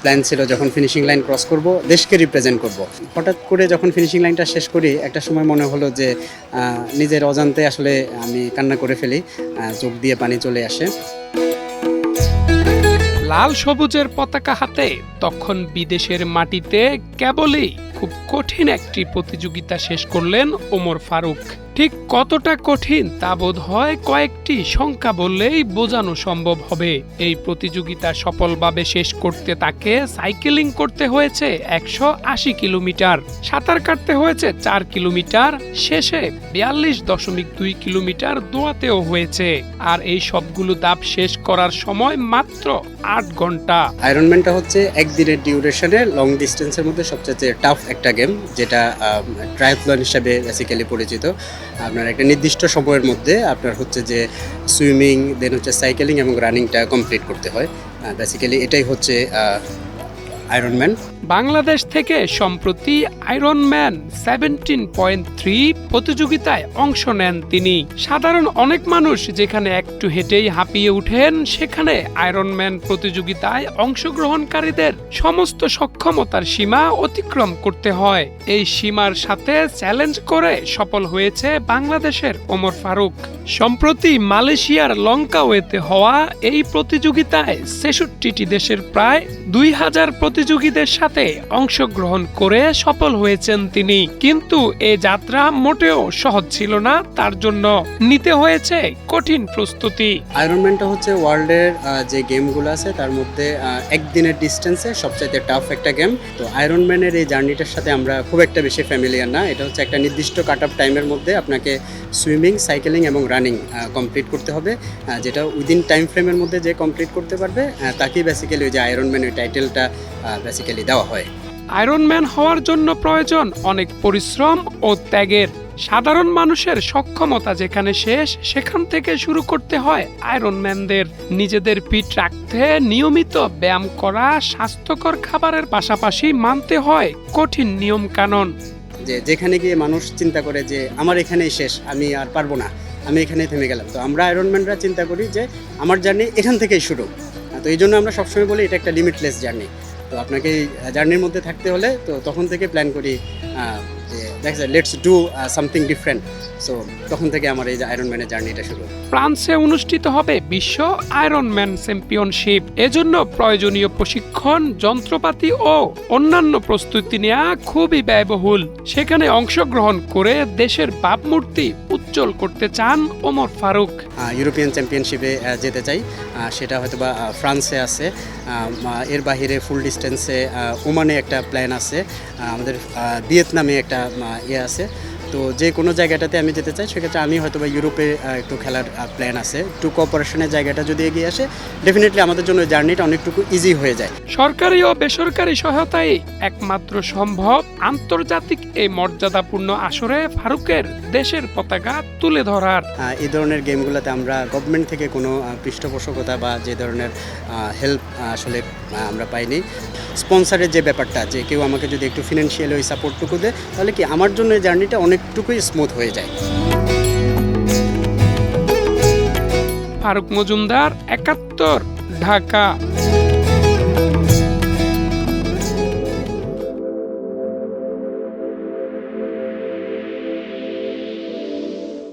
Plan ছিল যখন finishing line cross করব দেশকে রিপ্রেজেন্ট করব। হঠাৎ করে যখন ফিনিশিং লাইনটা শেষ করি একটা সময় মনে হলো যে নিজের অজান্তে আসলে আমি কান্না করে ফেলি, চোখ দিয়ে পানি চলে আসে। লাল সবুজের পতাকা হাতে তখন বিদেশের মাটিতে কেবলই খুব কঠিন একটি প্রতিযোগিতা শেষ করলেন ওমর ফারুক। ঠিক কতটা কঠিন তা বোধ হয় কয়েকটি সংখ্যা বললেই বোঝানো সম্ভব হবে। এই প্রতিযোগিতা সফলভাবে শেষ করতে তাকে সাইকেলিং করতে হয়েছে 180 কিলোমিটার, সাঁতার কাটতে হয়েছে 4 কিলোমিটার, শেষে 42.2 কিলোমিটার দৌড়াতেও হয়েছে। আর এই সবগুলো ধাপ শেষ করার সময় মাত্র 8 ঘন্টা। আয়রনম্যানটা হচ্ছে একদিনের ডিউরেশনে লং ডিস্টেন্সের মধ্যে সবচেয়ে টাফ একটা গেম, যেটা ট্রায়াথলন হিসাবে বেসিক্যালি পরিচিত। আপনার একটা নির্দিষ্ট সময়ের মধ্যে আপনার হচ্ছে যে সুইমিং, দেন হচ্ছে সাইকেলিং এবং রানিংটা কমপ্লিট করতে হয়। বেসিক্যালি এটাই হচ্ছে আয়রনম্যান। বাংলাদেশ থেকে সম্প্রতি আয়রনম্যান 17.3 প্রতিযোগিতায় অংশ নেন তিনি। সাধারণ অনেক মানুষ যেখানে একটু হেঁটেই হাঁপিয়ে উঠেন, সেখানে আয়রনম্যান প্রতিযোগিতায় অংশগ্রহণকারীদের সমস্ত সক্ষমতার সীমা অতিক্রম করতে হয়। এই সীমার সাথে চ্যালেঞ্জ করে সফল হয়েছে বাংলাদেশের ওমর ফারুক। সম্প্রতি মালয়েশিয়ার লঙ্কাওয়েতে হওয়া এই প্রতিযোগিতায় 66টি দেশের প্রায় 2000 প্রতিযোগীদের সাথে অংশগ্রহণ করে সফল হয়েছেন তিনি। কিন্তু এই যাত্রা মোটেও সহজ ছিল না, তার জন্য নিতে হয়েছে কঠিন প্রস্তুতি। আয়রনম্যানটা হচ্ছে ওয়ার্ল্ডের যে গেমগুলো আছে তার মধ্যে একদিনের ডিস্টেন্সে সবচাইতে টাফ একটা গেম। তো আয়রনম্যানের এই জার্নিটার সাথে আমরা খুব একটা বেশি ফ্যামিলিয়ার না। এটা হচ্ছে একটা নির্দিষ্ট কাট অফ টাইমের মধ্যে আপনাকে সুইমিং, সাইকেলিং এবং রানিং কমপ্লিট করতে হবে, যেটা উইদিন টাইম ফ্রেমের মধ্যে যে কমপ্লিট করতে পারবে তাকেই বেসিক্যালি ওই যে আয়রনম্যান ওই টাইটেলটা বেসিক্যালি দেওয়া হয়। আয়রনম্যান হওয়ার জন্য প্রয়োজন অনেক পরিশ্রম ও ত্যাগের। সাধারণ মানুষের সক্ষমতা যেখানে শেষ, সেখান থেকে শুরু করতে হয় আয়রনম্যানদের। নিজেদের ফিট রাখতে নিয়মিত ব্যায়াম করা, স্বাস্থ্যকর খাবারের পাশাপাশি মানতে হয় কঠিন নিয়ম কানুন। যেখানে গিয়ে মানুষ চিন্তা করে যে আমার এখানেই শেষ, আমি আর পারবো না, আমি এখানেই থেমে গেলাম। তো আমরা আয়রনম্যানরা চিন্তা করি যে আমার জার্নি এখান থেকেই শুরু। তো এই জন্য আমরা সবসময় বলি এটা একটা লিমিটলেস জার্নি। তো আপনাকে এই জার্নির মধ্যে থাকতে হলে তো তখন থেকে প্ল্যান করি যে দেখা যায় let's do something different. So তখন থেকে আমার এই যে আয়রনম্যানের জার্নিটা শুরু। ফ্রান্সে অনুষ্ঠিত হবে বিশ্ব আয়রনম্যান চ্যাম্পিয়নশিপ। এজন্য প্রয়োজনীয় প্রশিক্ষণ, যন্ত্রপাতি ও অন্যান্য প্রস্তুতি নেওয়া খুবই ব্যয়বহুল। সেখানে অংশগ্রহণ করে দেশের ভাবমূর্তি উজ্জ্বল করতে চান ওমর ফারুক। ইউরোপিয়ান চ্যাম্পিয়নশিপে যেতে চাই, সেটা হয়তো বা ফ্রান্সে আছে। এর বাহিরে ফুল ডিস্টেন্সে ওমানে একটা প্ল্যান আছে, আমাদের ভিয়েতনামে একটা আছে। তো যে কোনো জায়গাটাতে আমি যেতে চাই, সেক্ষেত্রে আমি হয়তো বা ইউরোপে একটু খেলার প্ল্যান আছে। একটু কোঅপারেশনের জায়গাটা যদি এগিয়ে আসে, ডেফিনেটলি আমাদের জন্য জার্নিটা অনেকটুকু ইজি হয়ে যায়। সরকারি ও বেসরকারি সহায়তায় একমাত্র সম্ভব আন্তর্জাতিক এই মর্যাদাপূর্ণ আসরে ফারুকের দেশের পতাকা তুলে ধরার। এই ধরনের গেমগুলোতে আমরা গভর্নমেন্ট থেকে কোনো পৃষ্ঠপোষকতা বা যে ধরনের হেল্প আসলে আমরা পাইনি। স্পন্সারের যে ব্যাপারটা, যে কেউ আমাকে যদি একটু ফিনান্সিয়ালি ওই সাপোর্টটুকু দেয়, তাহলে কি আমার জন্য এই জার্নিটা অনেকটুকুই স্মুথ হয়ে যায়। ফারুক মজুমদার, ৭১, ঢাকা।